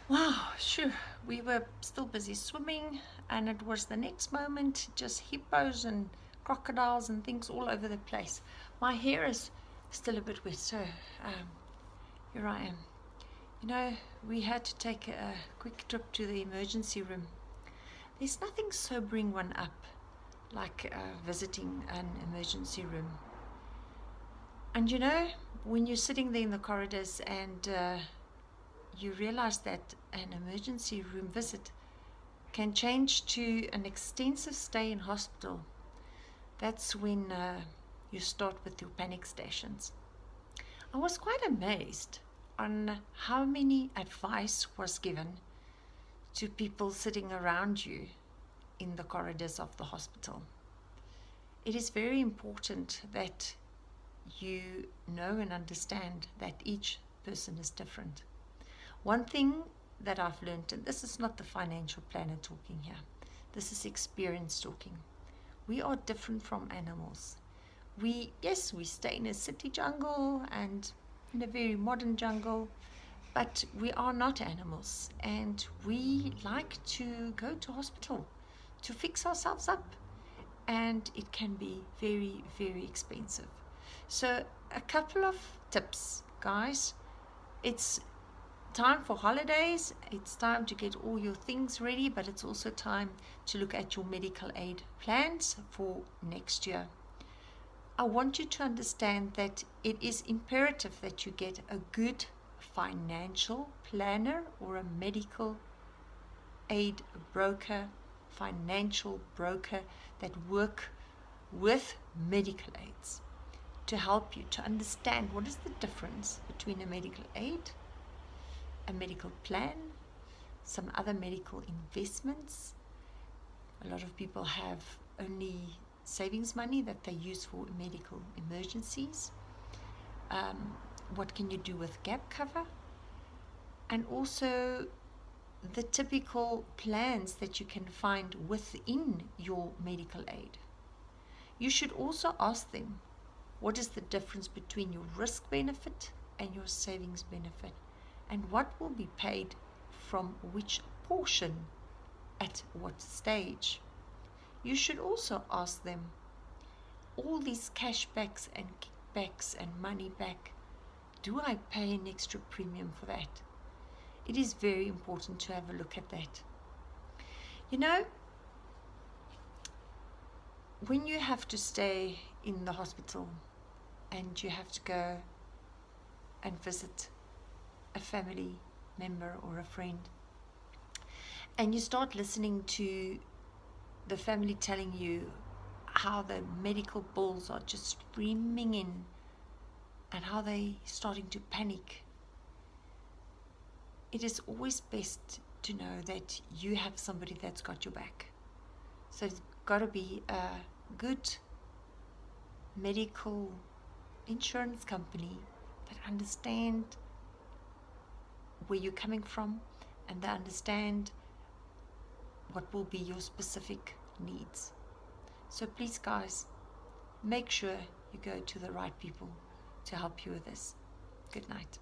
Wow, sure. We were still busy swimming, and it was the next moment just hippos and crocodiles and things all over the place. My hair is still a bit wet, so um, here I am. You know, we had to take a quick trip to the emergency room. There's nothing sobering one up like visiting an emergency room. And you know, when you're sitting there in the corridors and you realize that an emergency room visit can change to an extensive stay in hospital, that's when you start with your panic stations. I was quite amazed on how many advice was given to people sitting around you in the corridors of the hospital. It is very important that you know and understand that each person is different. One thing that I've learned, and this is not the financial planner talking here, this is experience talking. We are different from animals. Yes, we stay in a city jungle and in a very modern jungle, but we are not animals, and we like to go to hospital to fix ourselves up, and it can be very, very expensive. So, a couple of tips, guys. It's time for holidays, it's time to get all your things ready, but it's also time to look at your medical aid plans for next year. I want you to understand that it is imperative that you get a good financial planner or a medical aid broker, financial broker that work with medical aids to help you to understand what is the difference between a medical aid, a medical plan, some other medical investments. A lot of people have only savings money that they use for medical emergencies. What can you do with gap cover? And also the typical plans that you can find within your medical aid. You should also ask them, what is the difference between your risk benefit and your savings benefit? And what will be paid from which portion at what stage? You should also ask them, all these cashbacks and kickbacks and money back, do I pay an extra premium for that? It is very important to have a look at that. You know, when you have to stay in the hospital and you have to go and visit a family member or a friend, and you start listening to the family telling you how the medical bills are just streaming in and how they're starting to panic, it is always best to know that you have somebody that's got your back. So it's got to be a good medical insurance company that understand where you're coming from and they understand what will be your specific needs. So please, guys, make sure you go to the right people to help you with this. Good night.